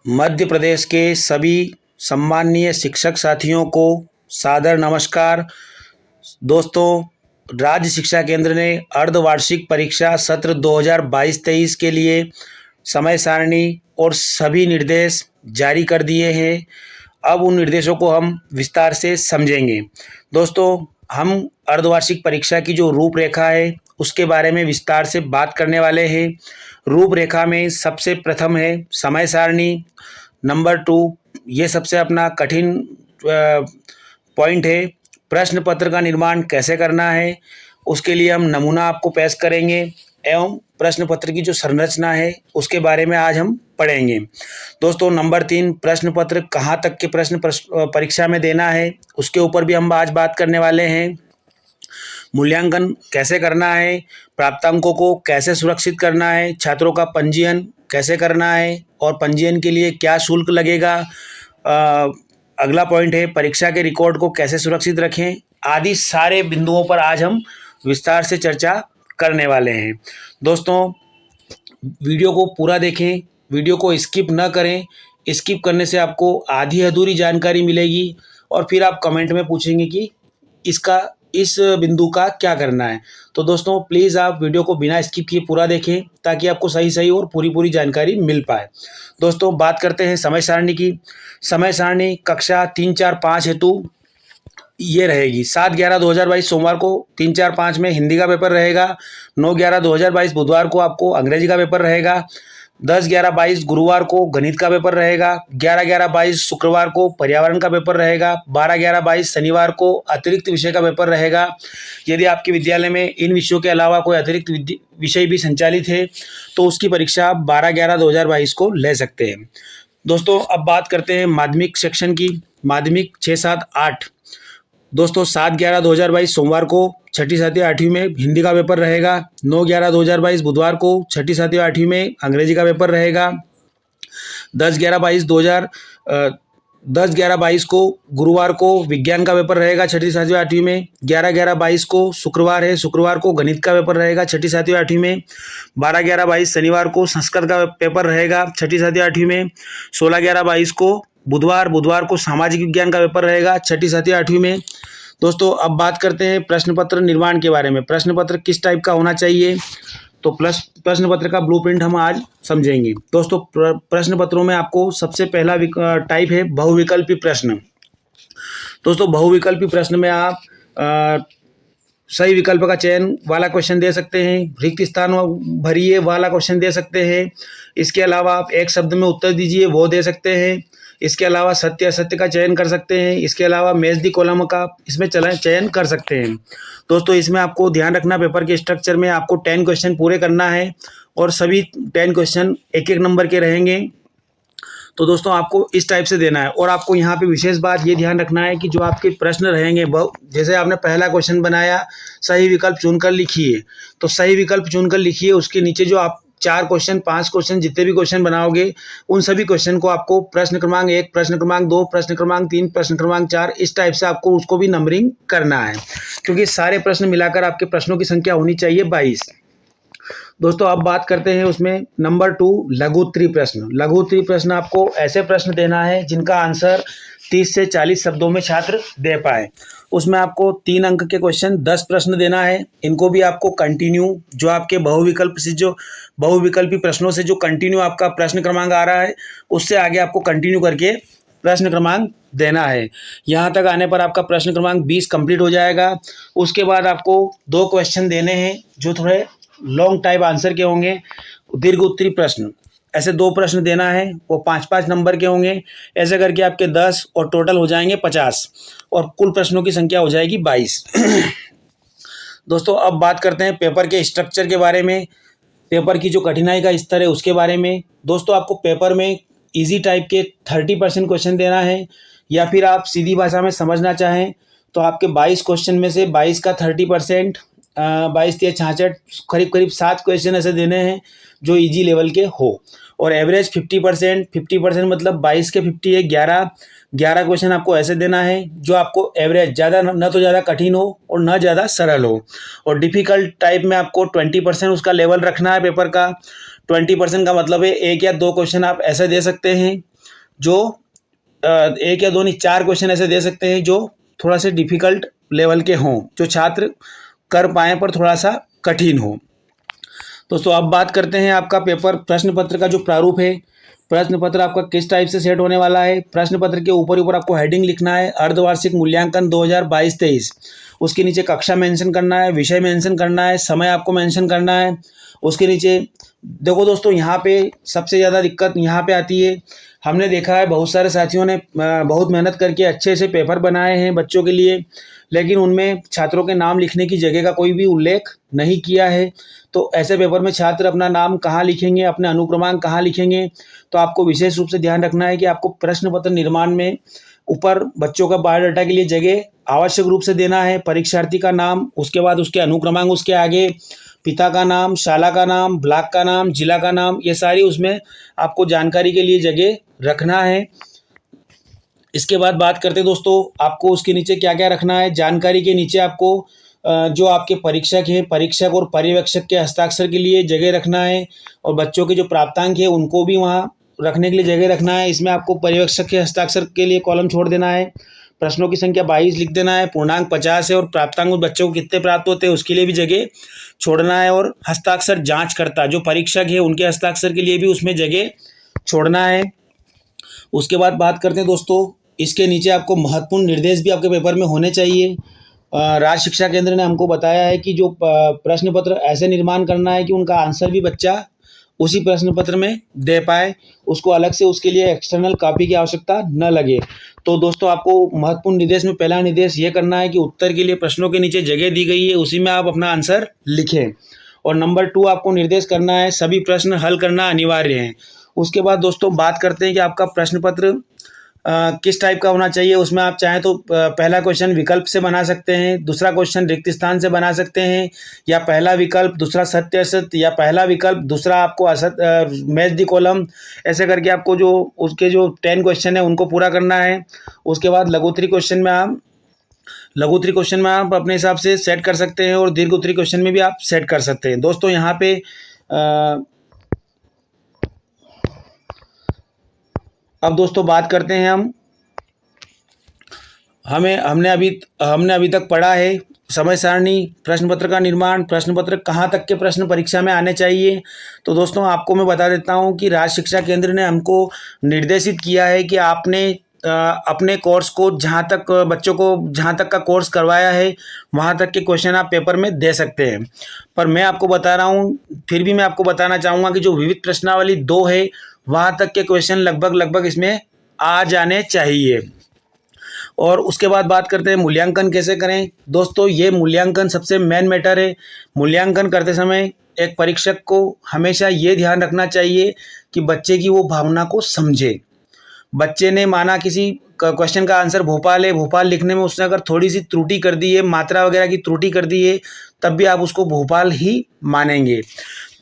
मध्य प्रदेश के सभी सम्माननीय शिक्षक साथियों को सादर नमस्कार। दोस्तों, राज्य शिक्षा केंद्र ने अर्धवार्षिक परीक्षा सत्र 2022-23 के लिए समय सारणी और सभी निर्देश जारी कर दिए हैं। अब उन निर्देशों को हम विस्तार से समझेंगे। दोस्तों, हम अर्धवार्षिक परीक्षा की जो रूपरेखा है उसके बारे में विस्तार से बात करने वाले हैं। रूपरेखा में सबसे प्रथम है समय सारणी। नंबर 2, ये सबसे अपना कठिन पॉइंट है, प्रश्न पत्र का निर्माण कैसे करना है। उसके लिए हम नमूना आपको पेश करेंगे एवं प्रश्न पत्र की जो संरचना है उसके बारे में आज हम पढ़ेंगे। दोस्तों, नंबर 3, प्रश्न पत्र कहाँ तक के प्रश्न परीक्षा में देना है उसके ऊपर भी हम आज बात करने वाले हैं। मूल्यांकन कैसे करना है, प्राप्तांकों को कैसे सुरक्षित करना है, छात्रों का पंजीयन कैसे करना है और पंजीयन के लिए क्या शुल्क लगेगा। अगला पॉइंट है परीक्षा के रिकॉर्ड को कैसे सुरक्षित रखें, आदि सारे बिंदुओं पर आज हम विस्तार से चर्चा करने वाले हैं। दोस्तों, वीडियो को पूरा देखें, वीडियो को स्किप न करें। स्किप करने से आपको आधी अधूरी जानकारी मिलेगी और फिर आप कमेंट में पूछेंगे कि इस बिंदु का क्या करना है। तो दोस्तों, प्लीज़ आप वीडियो को बिना स्किप किए पूरा देखें ताकि आपको सही और पूरी जानकारी मिल पाए। दोस्तों, बात करते हैं समय सारणी की। समय सारणी कक्षा 3, 4, 5 हेतु ये रहेगी। 7/11/2022 सोमवार को 3, 4, 5 में हिंदी का पेपर रहेगा। 9/11/2022 बुधवार को आपको अंग्रेजी का पेपर रहेगा। 10/11/22 गुरुवार को गणित का पेपर रहेगा। 11/11/22 शुक्रवार को पर्यावरण का पेपर रहेगा। 12/11/22 शनिवार को अतिरिक्त विषय का पेपर रहेगा। यदि आपके विद्यालय में इन विषयों के अलावा कोई अतिरिक्त विषय भी संचालित है तो उसकी परीक्षा आप 12/11/2022 को ले सकते हैं। दोस्तों, अब बात करते हैं माध्यमिक सेक्शन की। माध्यमिक 6, 7, 8। दोस्तों, 7/11/2022 सोमवार को 6ठी, 7वीं, 8वीं में हिंदी का पेपर रहेगा। 9/11/2022 बुधवार को 6ठी, 7वीं, 8वीं में अंग्रेजी का पेपर रहेगा। 10/11/22 को गुरुवार को विज्ञान का पेपर रहेगा 6ठी, 7वीं, 8वीं में। 11/11/22 को शुक्रवार को गणित का पेपर रहेगा 6ठी, 7वीं, 8वीं में। 12/11/22 शनिवार को संस्कृत का पेपर रहेगा 6ठी, 7वीं, 8वीं में। 16/11/22 को बुधवार को सामाजिक विज्ञान का पेपर रहेगा 6ठी, 7वीं, 8वीं में। दोस्तों, अब बात करते हैं प्रश्न पत्र निर्माण के बारे में। प्रश्न पत्र किस टाइप का होना चाहिए, तो प्रश्न पत्र का ब्लूप्रिंट हम आज समझेंगे। दोस्तों, प्रश्न पत्रों में आपको सबसे पहला टाइप है बहुविकल्पी प्रश्न। दोस्तों, बहुविकल्पी प्रश्न में आप सही विकल्प का चयन वाला क्वेश्चन दे सकते हैं, रिक्त स्थान भरिए वाला क्वेश्चन दे सकते हैं। इसके अलावा आप एक शब्द में उत्तर दीजिए वो दे सकते हैं। इसके अलावा सत्य असत्य का चयन कर सकते हैं। इसके अलावा मैच द कॉलम का इसमें चयन कर सकते हैं। दोस्तों, इसमें आपको ध्यान रखना, पेपर के स्ट्रक्चर में आपको 10 क्वेश्चन पूरे करना है और सभी 10 क्वेश्चन एक नंबर के रहेंगे। तो दोस्तों, आपको इस टाइप से देना है। और आपको यहाँ पे विशेष बात ये ध्यान रखना है कि जो आपके प्रश्न रहेंगे, जैसे आपने पहला क्वेश्चन बनाया सही विकल्प चुनकर लिखिए, तो सही विकल्प चुनकर लिखिए। उसके नीचे जो आप 4 क्वेश्चन, 5 क्वेश्चन, जितने भी क्वेश्चन बनाओगे उन सभी क्वेश्चन को आपको प्रश्न क्रमांक 1, प्रश्न क्रमांक 2, प्रश्न क्रमांक 3, प्रश्न क्रमांक 4 इस टाइप से आपको उसको भी नंबरिंग करना है, क्योंकि सारे प्रश्न मिलाकर आपके प्रश्नों की संख्या होनी चाहिए 22। दोस्तों, अब बात करते हैं उसमें नंबर 2 लघु उत्तरीय प्रश्न। लघु उत्तरीय प्रश्न आपको ऐसे प्रश्न देना है जिनका आंसर 30 से 40 शब्दों में छात्र दे पाए। उसमें आपको 3 अंक के क्वेश्चन 10 प्रश्न देना है। इनको भी आपको कंटिन्यू जो आपके बहुविकल्पी प्रश्नों से जो कंटिन्यू आपका प्रश्न क्रमांक आ रहा है उससे आगे आपको कंटिन्यू करके प्रश्न क्रमांक देना है। यहाँ तक आने पर आपका प्रश्न क्रमांक 20 कंप्लीट हो जाएगा। उसके बाद आपको 2 क्वेश्चन देने हैं जो थोड़े लॉन्ग टाइप आंसर के होंगे, दीर्घ उत्तरीय प्रश्न। ऐसे 2 प्रश्न देना है, वो 5-5 नंबर के होंगे। ऐसे करके आपके 10 और टोटल हो जाएंगे 50 और कुल प्रश्नों की संख्या हो जाएगी 22। दोस्तों, अब बात करते हैं पेपर के स्ट्रक्चर के बारे में, पेपर की जो कठिनाई का स्तर है उसके बारे में। दोस्तों, आपको पेपर में इजी टाइप के 30% क्वेश्चन देना है, या फिर आप सीधी भाषा में समझना चाहें तो आपके 22 क्वेश्चन में से 22 का 30% 22×3 66 करीब करीब 7 क्वेश्चन ऐसे देने हैं जो इजी लेवल के हो। और एवरेज 50%, 50% मतलब 22 के 50 है 11, 11 क्वेश्चन आपको ऐसे देना है जो आपको एवरेज, ज़्यादा न तो ज़्यादा कठिन हो और न ज़्यादा सरल हो। और डिफ़िकल्ट टाइप में आपको 20% उसका लेवल रखना है पेपर का। 20% का मतलब है 1 या 2 क्वेश्चन आप ऐसे दे सकते हैं जो 1 या 2 नहीं 4 क्वेश्चन ऐसे दे सकते हैं जो थोड़ा से डिफ़िकल्ट लेवल के हों, जो छात्र कर पाएँ पर थोड़ा सा कठिन हो। दोस्तों अब बात करते हैं आपका पेपर प्रश्न पत्र का जो प्रारूप है। प्रश्न पत्र आपका किस टाइप से सेट होने वाला है। प्रश्न पत्र के ऊपर ऊपर आपको हेडिंग लिखना है, अर्धवार्षिक मूल्यांकन 2022-23। उसके नीचे कक्षा मेंशन करना है, विषय मेंशन करना है, समय आपको मेंशन करना है। उसके नीचे देखो दोस्तों, यहाँ पे सबसे ज़्यादा दिक्कत यहाँ पे आती है। हमने देखा है बहुत सारे साथियों ने बहुत मेहनत करके अच्छे से पेपर बनाए हैं बच्चों के लिए, लेकिन उनमें छात्रों के नाम लिखने की जगह का कोई भी उल्लेख नहीं किया है। तो ऐसे पेपर में छात्र अपना नाम कहाँ लिखेंगे, अपने अनुक्रमांक कहाँ लिखेंगे। तो आपको विशेष रूप से ध्यान रखना है कि आपको प्रश्न पत्र निर्माण में ऊपर बच्चों का बायोडाटा के लिए जगह आवश्यक रूप से देना है। परीक्षार्थी का नाम, उसके बाद उसके अनुक्रमांक, उसके आगे पिता का नाम, शाला का नाम, ब्लॉक का नाम, जिला का नाम, ये सारी उसमें आपको जानकारी के लिए जगह रखना है। इसके बाद बात करते हैं दोस्तों, आपको उसके नीचे क्या क्या रखना है। जानकारी के नीचे आपको जो आपके परीक्षक हैं, परीक्षक और पर्यवेक्षक के हस्ताक्षर के लिए जगह रखना है। और बच्चों के जो प्राप्तांक है उनको भी वहाँ रखने के लिए जगह रखना है। इसमें आपको पर्यवेक्षक के हस्ताक्षर के लिए कॉलम छोड़ देना है। प्रश्नों की संख्या 22 लिख देना है, पूर्णांक 50 है और प्राप्तांक बच्चों को कितने प्राप्त होते हैं उसके लिए भी जगह छोड़ना है। और हस्ताक्षर जांचकर्ता जो परीक्षक है उनके हस्ताक्षर के लिए भी उसमें जगह छोड़ना है। उसके बाद बात करते हैं दोस्तों, इसके नीचे आपको महत्वपूर्ण निर्देश भी आपके पेपर में होने चाहिए। राज्य शिक्षा केंद्र ने हमको बताया है कि जो प्रश्न पत्र ऐसे निर्माण करना है कि उनका आंसर भी बच्चा उसी प्रश्न पत्र में दे पाए, उसको अलग से उसके लिए एक्सटर्नल कॉपी की आवश्यकता न लगे। तो दोस्तों आपको महत्वपूर्ण निर्देश में पहला निर्देश ये करना है कि उत्तर के लिए प्रश्नों के नीचे जगह दी गई है उसी में आप अपना आंसर लिखें। और नंबर 2 आपको निर्देश करना है सभी प्रश्न हल करना अनिवार्य है। उसके बाद दोस्तों बात करते हैं कि आपका प्रश्न पत्र किस टाइप का होना चाहिए। उसमें आप चाहें तो पहला क्वेश्चन विकल्प से बना सकते हैं, दूसरा क्वेश्चन रिक्त स्थान से बना सकते हैं, या पहला विकल्प दूसरा सत्य असत्य, या पहला विकल्प दूसरा आपको असत्य मैच दी कॉलम, ऐसे करके आपको जो उसके जो 10 क्वेश्चन है उनको पूरा करना है। उसके बाद लघुत्तरी क्वेश्चन में आप अपने हिसाब से सेट कर सकते हैं और दीर्घ उत्तरी क्वेश्चन में भी आप सेट कर सकते हैं। दोस्तों यहाँ पे अब दोस्तों बात करते हैं हमने अभी तक पढ़ा है समय सारणी, प्रश्न पत्र का निर्माण, प्रश्न पत्र कहाँ तक के प्रश्न परीक्षा में आने चाहिए। तो दोस्तों आपको मैं बता देता हूँ कि राज्य शिक्षा केंद्र ने हमको निर्देशित किया है कि आपने अपने कोर्स को जहाँ तक बच्चों को जहाँ तक का कोर्स करवाया है वहाँ तक के क्वेश्चन आप पेपर में दे सकते हैं। पर मैं आपको बता रहा हूँ, फिर भी मैं आपको बताना चाहूँगा कि जो विविध प्रश्नावली 2 है वहाँ तक के क्वेश्चन लगभग इसमें आ जाने चाहिए। और उसके बाद बात करते हैं मूल्यांकन कैसे करें। दोस्तों ये मूल्यांकन सबसे मेन मैटर है। मूल्यांकन करते समय एक परीक्षक को हमेशा ये ध्यान रखना चाहिए कि बच्चे की वो भावना को समझे। बच्चे ने माना किसी क्वेश्चन का आंसर भोपाल है, भोपाल लिखने में उसने अगर थोड़ी सी त्रुटि कर दी है, मात्रा वगैरह की त्रुटि कर दी है, तब भी आप उसको भोपाल ही मानेंगे।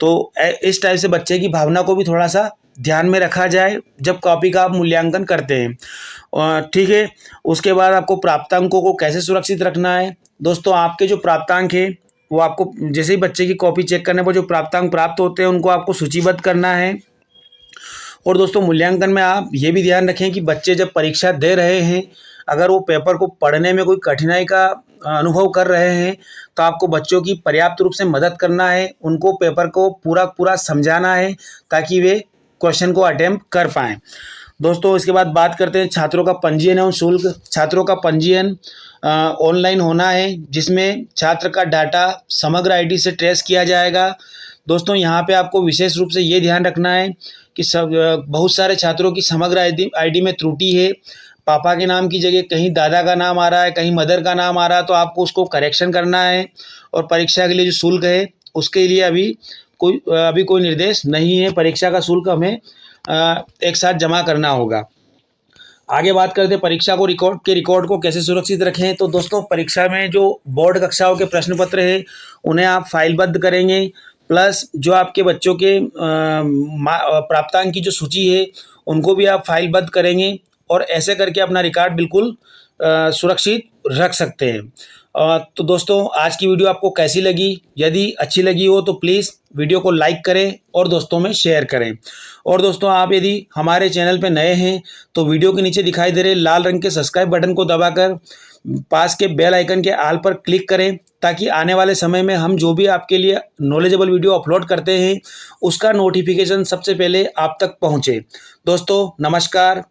तो इस टाइप से बच्चे की भावना को भी थोड़ा सा ध्यान में रखा जाए जब कॉपी का आप मूल्यांकन करते हैं। ठीक है। उसके बाद आपको प्राप्तांकों को कैसे सुरक्षित रखना है। दोस्तों आपके जो प्राप्तांक है वो आपको जैसे ही बच्चे की कॉपी चेक करने पर जो प्राप्तांक प्राप्त होते हैं उनको आपको सूचीबद्ध करना है। और दोस्तों मूल्यांकन में आप ये भी ध्यान रखें कि बच्चे जब परीक्षा दे रहे हैं, अगर वो पेपर को पढ़ने में कोई कठिनाई का अनुभव कर रहे हैं तो आपको बच्चों की पर्याप्त रूप से मदद करना है, उनको पेपर को पूरा समझाना है ताकि वे क्वेश्चन को अटेम्प्ट कर पाएँ। दोस्तों इसके बाद बात करते हैं छात्रों का पंजीयन एवं शुल्क। छात्रों का पंजीयन ऑनलाइन होना है जिसमें छात्र का डाटा समग्र आईडी से ट्रेस किया जाएगा। दोस्तों यहाँ पे आपको विशेष रूप से ये ध्यान रखना है कि बहुत सारे छात्रों की समग्र आईडी में त्रुटि है। पापा के नाम की जगह कहीं दादा का नाम आ रहा है, कहीं मदर का नाम आ रहा है, तो आपको उसको करेक्शन करना है। और परीक्षा के लिए जो शुल्क है उसके लिए अभी कोई निर्देश नहीं है। परीक्षा का शुल्क हमें एक साथ जमा करना होगा। आगे बात करते हैं परीक्षा को रिकॉर्ड को कैसे सुरक्षित रखें। तो दोस्तों परीक्षा में जो बोर्ड कक्षाओं के प्रश्न पत्र है उन्हें आप फाइलबद्ध करेंगे, प्लस जो आपके बच्चों के प्राप्तांक की जो सूची है उनको भी आप फाइलबद्ध करेंगे और ऐसे करके अपना रिकॉर्ड बिल्कुल सुरक्षित रख सकते हैं। तो दोस्तों आज की वीडियो आपको कैसी लगी? यदि अच्छी लगी हो तो प्लीज़ वीडियो को लाइक करें और दोस्तों में शेयर करें। और दोस्तों आप यदि हमारे चैनल पे नए हैं तो वीडियो के नीचे दिखाई दे रहे लाल रंग के सब्सक्राइब बटन को दबाकर पास के बेल आइकन के आल पर क्लिक करें, ताकि आने वाले समय में हम जो भी आपके लिए नॉलेजेबल वीडियो अपलोड करते हैं उसका नोटिफिकेशन सबसे पहले आप तक पहुँचे। दोस्तों नमस्कार,